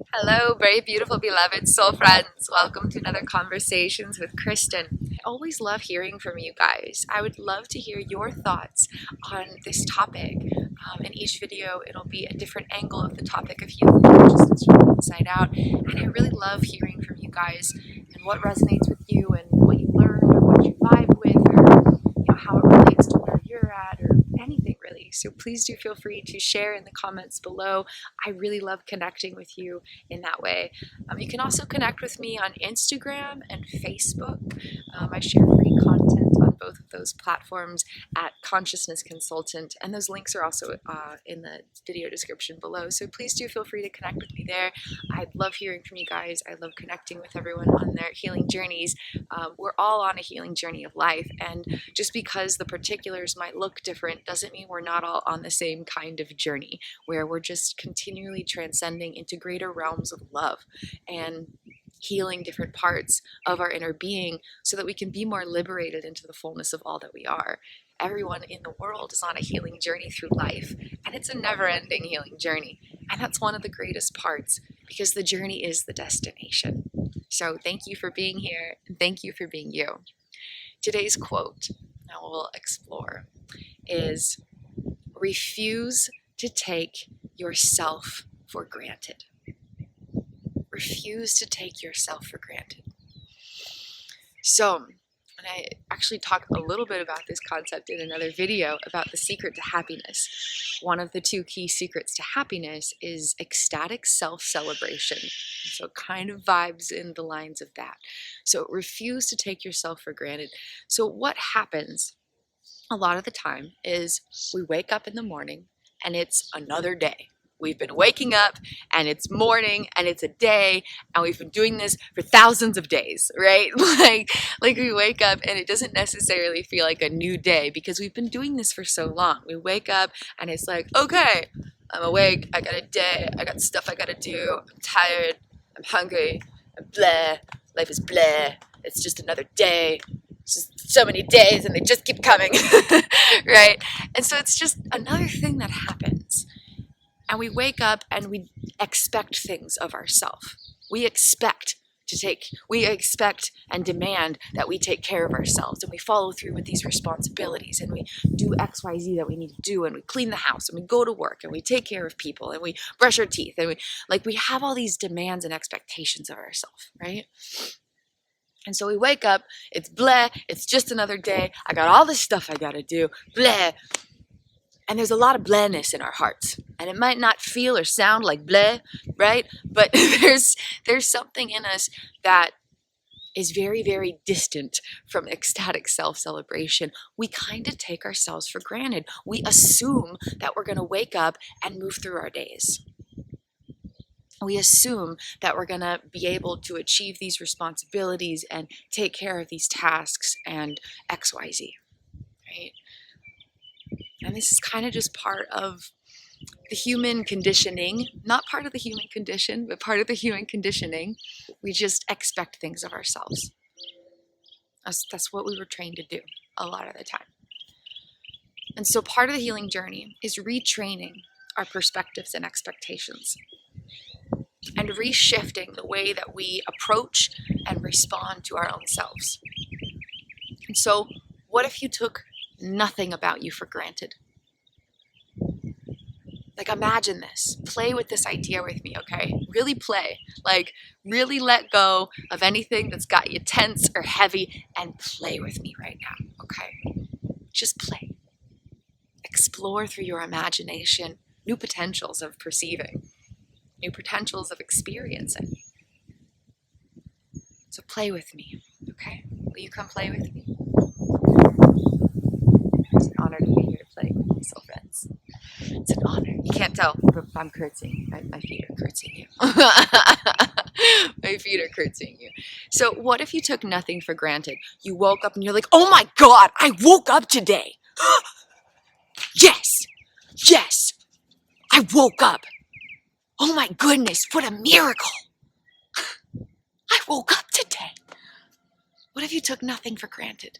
Hello, very beautiful, beloved soul friends. Welcome to another Conversations with Kristin. I always love hearing from you guys. I would love to hear your thoughts on this topic. In each video, it'll be a different angle of the topic of healing consciousness from the inside out. And I really love hearing from you guys and what resonates with you and what you learned or what you vibe with or how it relates to where you're at or anything really. So please do feel free to share in the comments below. I really love connecting with you in that way. You can also connect with me on Instagram and Facebook. I share free content on both of those platforms at Consciousness Consultant, and those links are also in the video description below. So please do feel free to connect with me there. I love hearing from you guys. I love connecting with everyone on their healing journeys. We're all on a healing journey of life, and just because the particulars might look different doesn't mean we're not all on the same kind of journey, where we're just continually transcending into greater realms of love and healing different parts of our inner being so that we can be more liberated into the fullness of all that we are. Everyone in the world is on a healing journey through life, and it's a never-ending healing journey. And that's one of the greatest parts, because the journey is the destination. So thank you for being here, and thank you for being you. Today's quote, that we'll explore, is refuse to take yourself for granted. Refuse to take yourself for granted. So, and I actually talked a little bit about this concept in another video about the secret to happiness. One of the two key secrets to happiness is ecstatic self-celebration. So it kind of vibes in the lines of that. So refuse to take yourself for granted. So what happens a lot of the time is we wake up in the morning and it's another day. We've been waking up and it's morning and it's a day, and we've been doing this for thousands of days, right? Like we wake up and it doesn't necessarily feel like a new day because we've been doing this for so long. We wake up and it's like, okay, I'm awake, I got a day, I got stuff I gotta do, I'm tired, I'm hungry, I'm bleh, life is bleh, it's just another day. It's just so many days and they just keep coming, right? And so it's just another thing that happens. And we wake up and we expect things of ourselves. We expect and demand that we take care of ourselves, and we follow through with these responsibilities, and we do XYZ that we need to do, and we clean the house, and we go to work, and we take care of people, and we brush our teeth, and we have all these demands and expectations of ourselves, right? And so we wake up, it's bleh, it's just another day, I got all this stuff I gotta do, bleh. And there's a lot of blehness in our hearts. And it might not feel or sound like bleh, right? But there's something in us that is very, very distant from ecstatic self-celebration. We kind of take ourselves for granted. We assume that we're going to wake up and move through our days. We assume that we're going to be able to achieve these responsibilities and take care of these tasks and XYZ, right? And this is kind of just part of the human conditioning, not part of the human condition, but part of the human conditioning. We just expect things of ourselves. That's what we were trained to do a lot of the time. And so part of the healing journey is retraining our perspectives and expectations and reshifting the way that we approach and respond to our own selves. And so what if you took nothing about you for granted? Like, imagine this. Play with this idea with me, okay? Really play. Like, really let go of anything that's got you tense or heavy and play with me right now, okay? Just play. Explore through your imagination new potentials of perceiving, new potentials of experiencing. So play with me, okay? Will you come play with me? It's an honor to be here to play with you, soul friends. It's an honor. You can't tell, but I'm curtsying. My feet are curtsying you. My feet are curtsying you. So what if you took nothing for granted? You woke up and you're like, oh my God, I woke up today. Yes, I woke up. Oh my goodness, what a miracle. I woke up today. What if you took nothing for granted?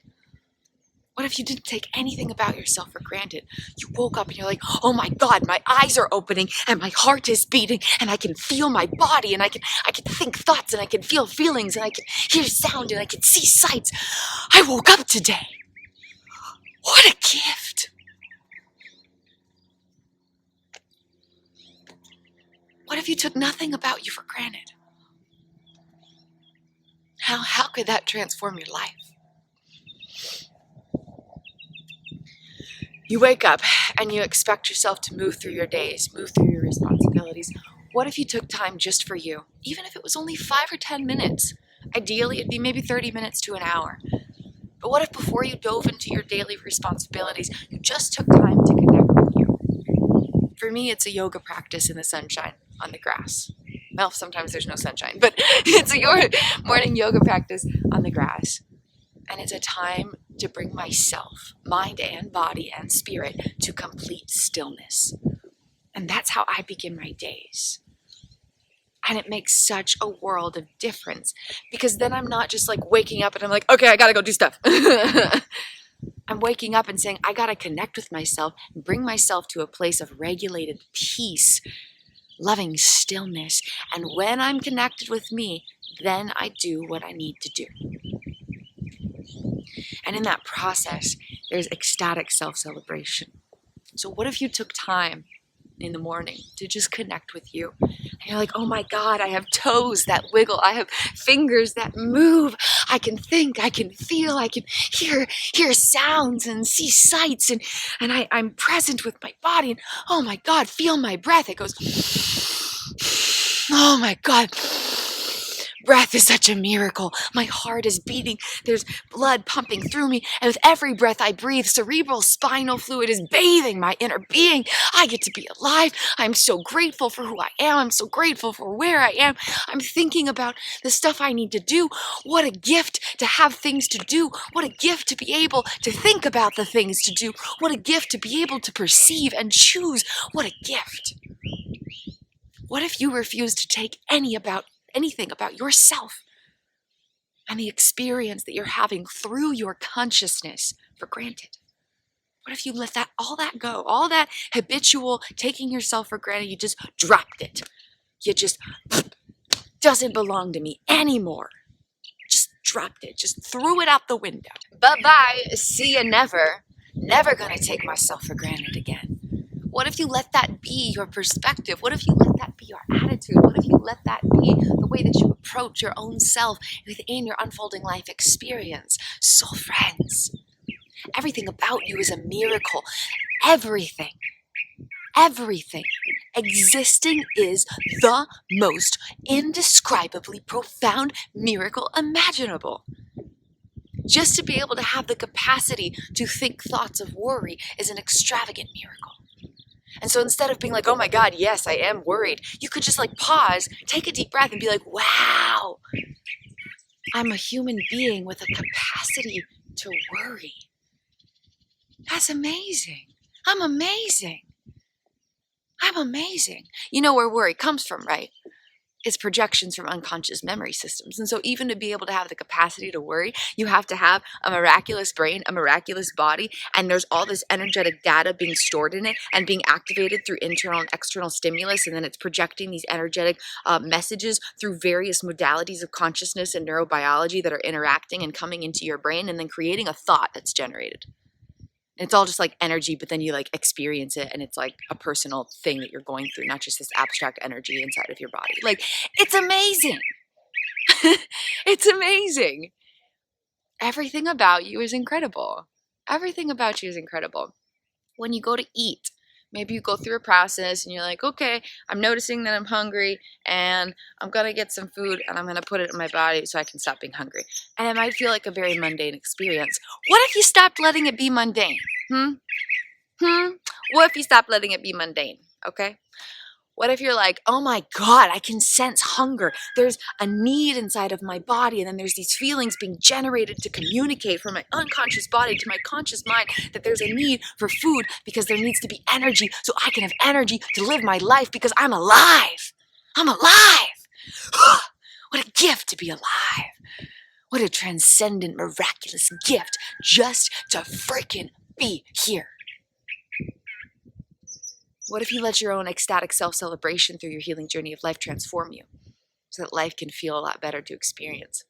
What if you didn't take anything about yourself for granted? You woke up and you're like, oh my God, my eyes are opening and my heart is beating and I can feel my body and I can think thoughts and I can feel feelings and I can hear sound and I can see sights. I woke up today. What a gift. What if you took nothing about you for granted? How could that transform your life? You wake up and you expect yourself to move through your days, move through your responsibilities. What if you took time just for you? Even if it was only 5 or 10 minutes. Ideally, it'd be maybe 30 minutes to an hour. But what if before you dove into your daily responsibilities, you just took time to connect with you? For me, it's a yoga practice in the sunshine on the grass. Well, sometimes there's no sunshine, but it's a morning yoga practice on the grass. And it's a time to bring myself, mind and body and spirit, to complete stillness. And that's how I begin my days. And it makes such a world of difference because then I'm not just like waking up and I'm like, okay, I gotta go do stuff. I'm waking up and saying, I gotta connect with myself and bring myself to a place of regulated peace, loving stillness. And when I'm connected with me, then I do what I need to do. And in that process, there's ecstatic self-celebration. So what if you took time in the morning to just connect with you? And you're like, oh my God, I have toes that wiggle. I have fingers that move. I can think, I can feel, I can hear sounds and see sights. And I'm present with my body. And oh my God, feel my breath. It goes, oh my God. Breath is such a miracle. My heart is beating. There's blood pumping through me. And with every breath I breathe, cerebral spinal fluid is bathing my inner being. I get to be alive. I'm so grateful for who I am. I'm so grateful for where I am. I'm thinking about the stuff I need to do. What a gift to have things to do. What a gift to be able to think about the things to do. What a gift to be able to perceive and choose. What a gift. What if you refuse to take anything about yourself and the experience that you're having through your consciousness for granted? What if you let all that go, all that habitual taking yourself for granted, you just dropped it. You just doesn't belong to me anymore. Just dropped it, just threw it out the window. Bye-bye, see ya never. Never gonna take myself for granted again. What if you let that be your perspective? What if you let that be your attitude? What if you let that be the way that you approach your own self within your unfolding life experience? Soul friends, everything about you is a miracle. Everything existing is the most indescribably profound miracle imaginable. Just to be able to have the capacity to think thoughts of worry is an extravagant miracle. And so instead of being like, oh my God, yes, I am worried, you could just like pause, take a deep breath and be like, wow, I'm a human being with a capacity to worry. That's amazing. I'm amazing. You know where worry comes from, right? It's projections from unconscious memory systems. And so even to be able to have the capacity to worry, you have to have a miraculous brain, a miraculous body, and there's all this energetic data being stored in it and being activated through internal and external stimulus, and then it's projecting these energetic messages through various modalities of consciousness and neurobiology that are interacting and coming into your brain and then creating a thought that's generated. It's all just like energy, but then you like experience it and it's like a personal thing that you're going through, not just this abstract energy inside of your body. Like, it's amazing. It's amazing. Everything about you is incredible. Everything about you is incredible. When you go to eat, maybe you go through a process and you're like, okay, I'm noticing that I'm hungry and I'm going to get some food and I'm going to put it in my body so I can stop being hungry. And it might feel like a very mundane experience. What if you stopped letting it be mundane? What if you stopped letting it be mundane? Okay. What if you're like, oh my God, I can sense hunger. There's a need inside of my body. And then there's these feelings being generated to communicate from my unconscious body to my conscious mind that there's a need for food because there needs to be energy so I can have energy to live my life because I'm alive. I'm alive. What a gift to be alive. What a transcendent, miraculous gift just to freaking be here. What if you let your own ecstatic self-celebration through your healing journey of life transform you so that life can feel a lot better to experience?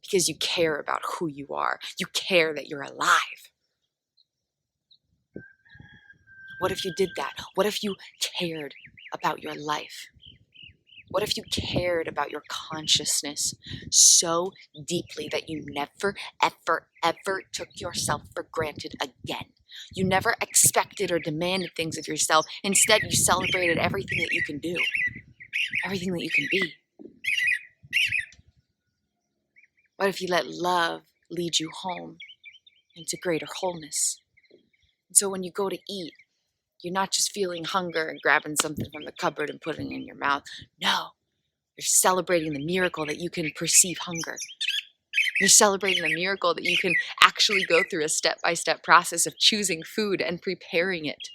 Because you care about who you are. You care that you're alive. What if you did that? What if you cared about your life? What if you cared about your consciousness so deeply that you never, ever, ever took yourself for granted again? You never expected or demanded things of yourself. Instead, you celebrated everything that you can do, everything that you can be. What if you let love lead you home into greater wholeness? And so when you go to eat, you're not just feeling hunger and grabbing something from the cupboard and putting it in your mouth. No, you're celebrating the miracle that you can perceive hunger. You're celebrating the miracle that you can actually go through a step-by-step process of choosing food and preparing it.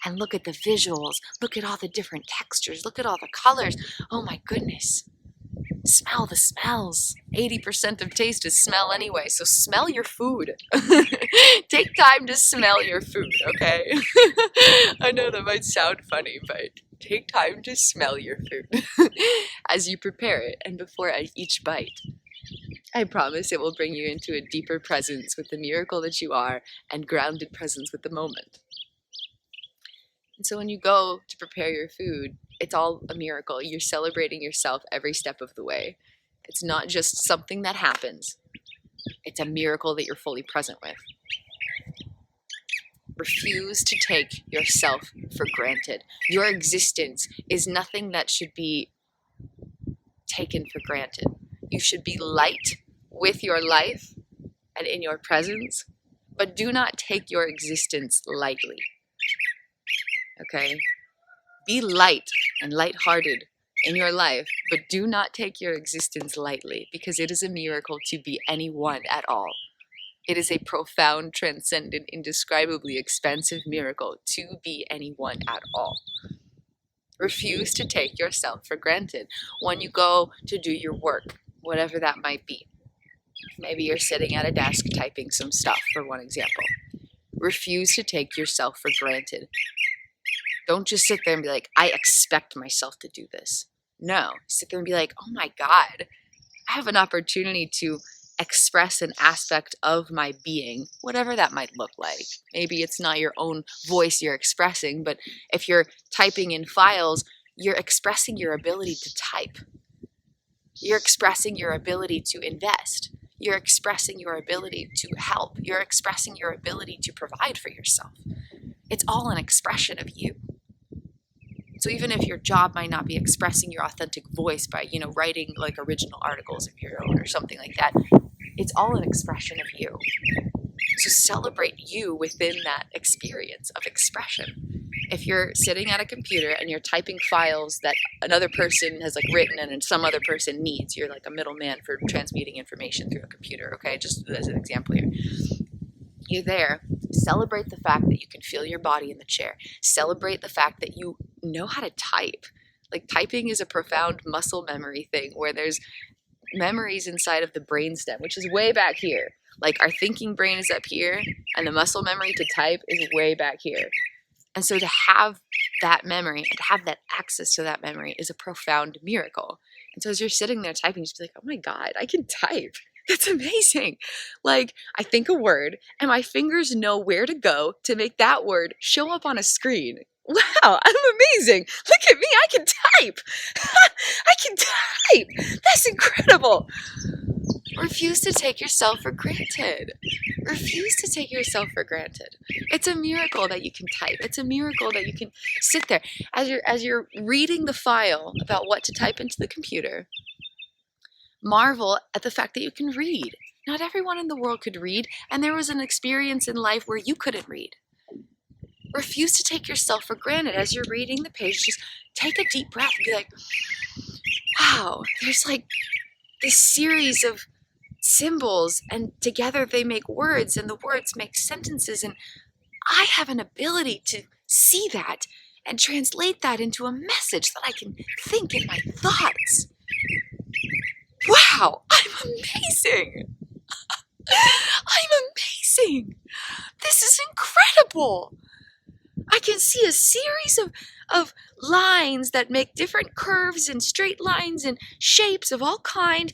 And look at the visuals. Look at all the different textures. Look at all the colors. Oh my goodness. Smell the smells. 80% of taste is smell anyway, so smell your food. Take time to smell your food, okay? I know that might sound funny, but take time to smell your food as you prepare it and before each bite. I promise it will bring you into a deeper presence with the miracle that you are and grounded presence with the moment. And so when you go to prepare your food, it's all a miracle. You're celebrating yourself every step of the way. It's not just something that happens. It's a miracle that you're fully present with. Refuse to take yourself for granted. Your existence is nothing that should be taken for granted. You should be light with your life and in your presence, but do not take your existence lightly. Okay? Be light and lighthearted in your life, but do not take your existence lightly, because it is a miracle to be anyone at all. It is a profound, transcendent, indescribably expansive miracle to be anyone at all. Refuse to take yourself for granted when you go to do your work, whatever that might be. Maybe you're sitting at a desk typing some stuff, for one example. Refuse to take yourself for granted. Don't just sit there and be like, I expect myself to do this. No, sit there and be like, oh my God, I have an opportunity to express an aspect of my being, whatever that might look like. Maybe it's not your own voice you're expressing, but if you're typing in files, you're expressing your ability to type. You're expressing your ability to invest. You're expressing your ability to help. You're expressing your ability to provide for yourself. It's all an expression of you. So even if your job might not be expressing your authentic voice by, writing like original articles of your own or something like that, it's all an expression of you. So celebrate you within that experience of expression. If you're sitting at a computer and you're typing files that another person has written and some other person needs, you're like a middleman for transmuting information through a computer, okay? Just as an example here. You're there. Celebrate the fact that you can feel your body in the chair. Celebrate the fact that you know how to type. Typing is a profound muscle memory thing where there's memories inside of the brainstem, which is way back here. Our thinking brain is up here, and the muscle memory to type is way back here. And so to have that memory and to have that access to that memory is a profound miracle. And so as you're sitting there typing, you just be like, oh my God, I can type. That's amazing. I think a word and my fingers know where to go to make that word show up on a screen. Wow, I'm amazing. Look at me, I can type. I can type. That's incredible. Refuse to take yourself for granted. Refuse to take yourself for granted. It's a miracle that you can type. It's a miracle that you can sit there. As you're reading the file about what to type into the computer, marvel at the fact that you can read. Not everyone in the world could read, and there was an experience in life where you couldn't read. Refuse to take yourself for granted. As you're reading the page, just take a deep breath and be like, wow, there's this series of symbols, and together they make words, and the words make sentences, and I have an ability to see that and translate that into a message that I can think in my thoughts. Wow, I'm amazing. I'm amazing. This is incredible. I can see a series of lines that make different curves and straight lines and shapes of all kind,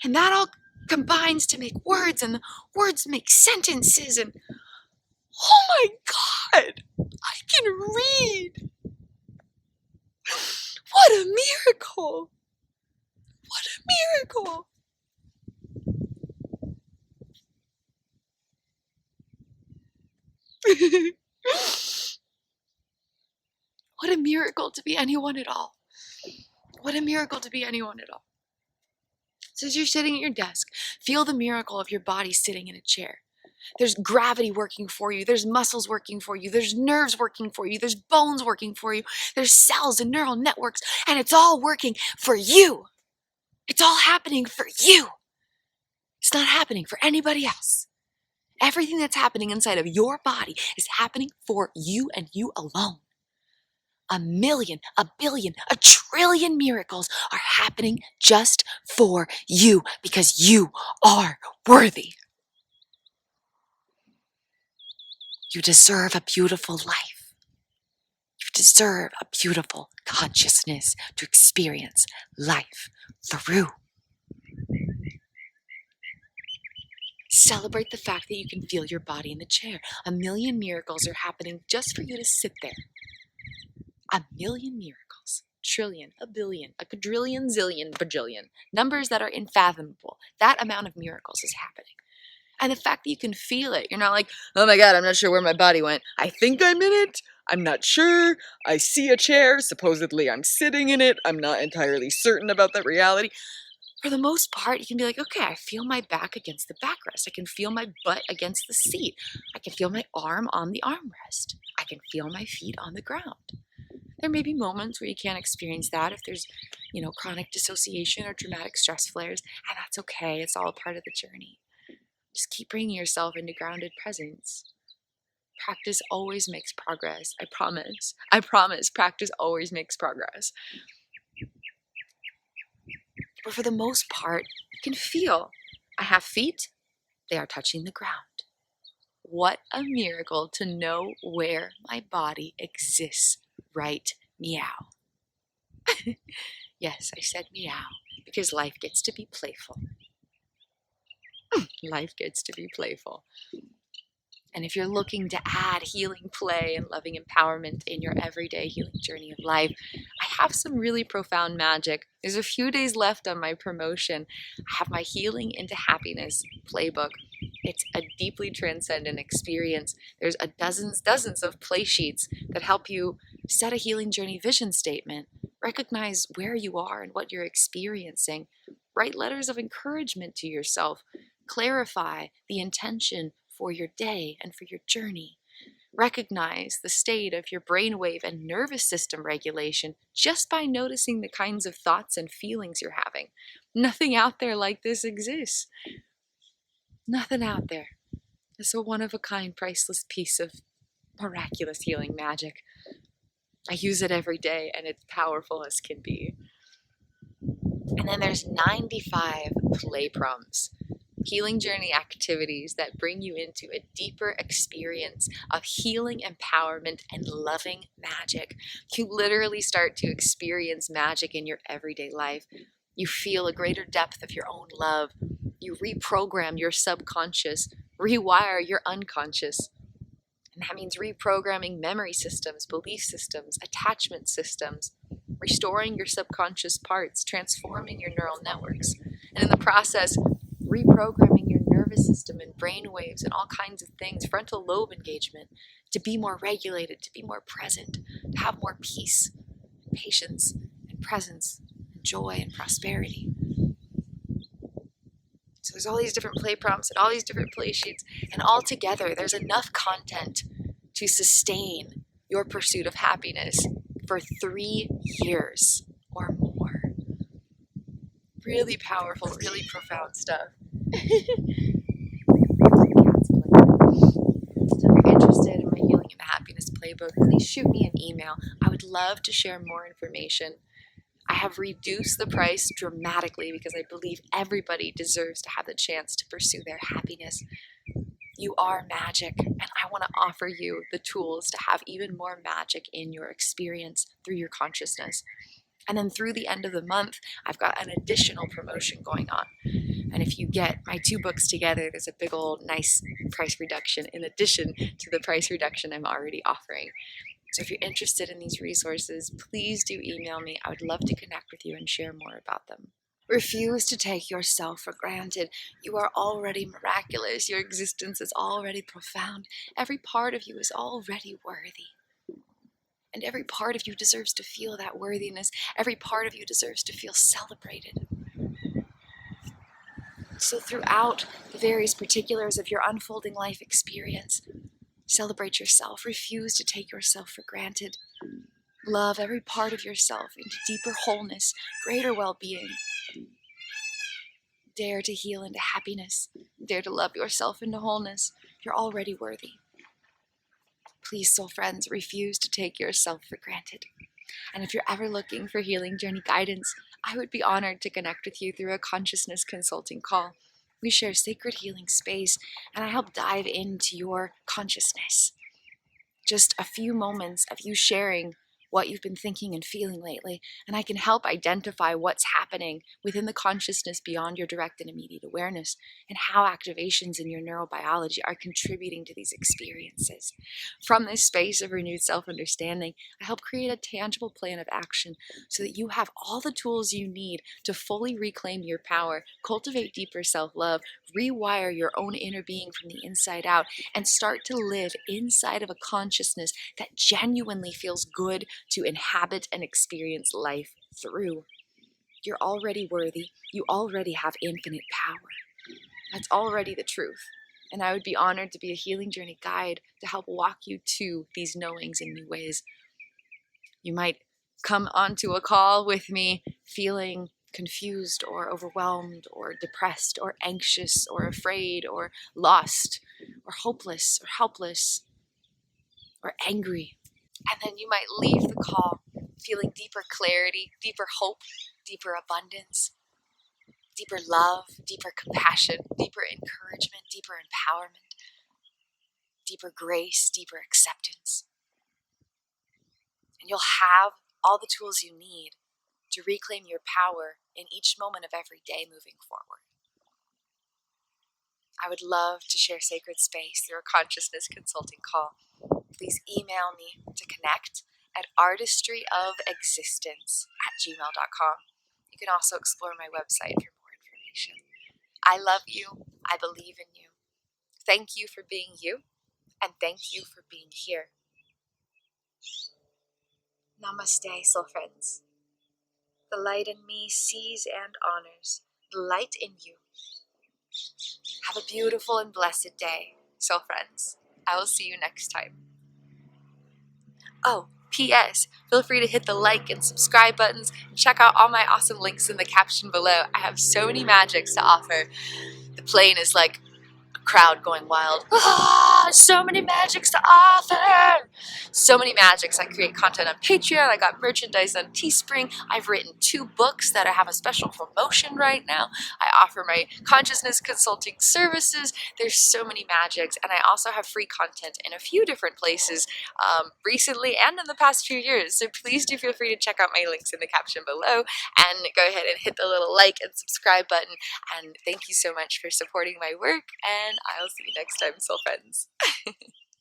and that all combines to make words, and the words make sentences, and oh my God, I can read. What a miracle. What a miracle. What a miracle to be anyone at all. What a miracle to be anyone at all. So as you're sitting at your desk, feel the miracle of your body sitting in a chair. There's gravity working for you. There's muscles working for you. There's nerves working for you. There's bones working for you. There's cells and neural networks, and it's all working for you. It's all happening for you. It's not happening for anybody else. Everything that's happening inside of your body is happening for you and you alone. 1 million, 1 billion, 1 trillion miracles are happening just for you because you are worthy. You deserve a beautiful life. You deserve a beautiful consciousness to experience life through. Celebrate the fact that you can feel your body in the chair. 1 million miracles are happening just for you to sit there. 1 million miracles. Trillion, a billion, a quadrillion, zillion, bajillion. Numbers that are unfathomable. That amount of miracles is happening. And the fact that you can feel it. You're not like, oh my God, I'm not sure where my body went. I think I'm in it. I'm not sure. I see a chair. Supposedly I'm sitting in it. I'm not entirely certain about that reality. For the most part, you can be like, okay, I feel my back against the backrest. I can feel my butt against the seat. I can feel my arm on the armrest. I can feel my feet on the ground. There may be moments where you can't experience that if there's, chronic dissociation or traumatic stress flares, and that's okay. It's all part of the journey. Just keep bringing yourself into grounded presence. Practice always makes progress. I promise. I promise. Practice always makes progress. But for the most part, you can feel I have feet. They are touching the ground. What a miracle to know where my body exists right meow. Yes, I said meow because life gets to be playful. Life gets to be playful. And if you're looking to add healing play and loving empowerment in your everyday healing journey of life, I have some really profound magic. There's a few days left on my promotion. I have my Healing into Happiness playbook. It's a deeply transcendent experience. There's dozens of play sheets that help you set a healing journey vision statement, recognize where you are and what you're experiencing, write letters of encouragement to yourself, clarify the intention for your day and for your journey. Recognize the state of your brainwave and nervous system regulation just by noticing the kinds of thoughts and feelings you're having. Nothing out there like this exists. Nothing out there. It's a one-of-a-kind, priceless piece of miraculous healing magic. I use it every day, and it's powerful as can be. And then there's 95 play prompts. Healing journey activities that bring you into a deeper experience of healing, empowerment, and loving magic. You literally start to experience magic in your everyday life. You feel a greater depth of your own love. You reprogram your subconscious, rewire your unconscious. And that means reprogramming memory systems, belief systems, attachment systems, restoring your subconscious parts, transforming your neural networks. And in the process, reprogramming your nervous system and brain waves and all kinds of things, frontal lobe engagement, to be more regulated, to be more present, to have more peace, and patience, and presence, and joy, and prosperity. So there's all these different play prompts and all these different play sheets, and all together there's enough content to sustain your pursuit of happiness for 3 years or more. Really powerful, really profound stuff. So if you're interested in my Healing and Happiness playbook, please shoot me an email. I would love to share more information. I have reduced the price dramatically because I believe everybody deserves to have the chance to pursue their happiness. You are magic, and I want to offer you the tools to have even more magic in your experience through your consciousness. And then through the end of the month, I've got an additional promotion going on. And if you get my 2 books together, there's a big old nice price reduction in addition to the price reduction I'm already offering. So if you're interested in these resources, please do email me. I would love to connect with you and share more about them. Refuse to take yourself for granted. You are already miraculous. Your existence is already profound. Every part of you is already worthy. And every part of you deserves to feel that worthiness. Every part of you deserves to feel celebrated. So throughout the various particulars of your unfolding life experience, celebrate yourself. Refuse to take yourself for granted. Love every part of yourself into deeper wholeness, greater well-being. Dare to heal into happiness. Dare to love yourself into wholeness. You're already worthy. Please, soul friends, refuse to take yourself for granted. And if you're ever looking for healing journey guidance, I would be honored to connect with you through a consciousness consulting call. We share sacred healing space, and I help dive into your consciousness. Just a few moments of you sharing what you've been thinking and feeling lately, and I can help identify what's happening within the consciousness beyond your direct and immediate awareness, and how activations in your neurobiology are contributing to these experiences. From this space of renewed self-understanding, I help create a tangible plan of action so that you have all the tools you need to fully reclaim your power, cultivate deeper self-love, rewire your own inner being from the inside out, and start to live inside of a consciousness that genuinely feels good to inhabit and experience life through. You're already worthy. You already have infinite power. That's already the truth. And I would be honored to be a healing journey guide to help walk you to these knowings in new ways. You might come onto a call with me feeling confused or overwhelmed or depressed or anxious or afraid or lost or hopeless or helpless or angry. And then you might leave the call feeling deeper clarity, deeper hope, deeper abundance, deeper love, deeper compassion, deeper encouragement, deeper empowerment, deeper grace, deeper acceptance. And you'll have all the tools you need to reclaim your power in each moment of every day moving forward. I would love to share sacred space through a consciousness consulting call. Please email me to connect at artistryofexistence@gmail.com. You can also explore my website for more information. I love you. I believe in you. Thank you for being you, and thank you for being here. Namaste, soul friends. The light in me sees and honors the light in you. Have a beautiful and blessed day, soul friends. I will see you next time. Oh, P.S. Feel free to hit the like and subscribe buttons and check out all my awesome links in the caption below. I have so many magics to offer. The plane is like a crowd going wild. So many magics to offer. So many magics. I create content on Patreon. I got merchandise on Teespring. I've written 2 books that I have a special promotion right now. I offer my consciousness consulting services. There's so many magics. And I also have free content in a few different places recently and in the past few years. So please do feel free to check out my links in the caption below and go ahead and hit the little like and subscribe button. And thank you so much for supporting my work. And I'll see you next time, soul friends.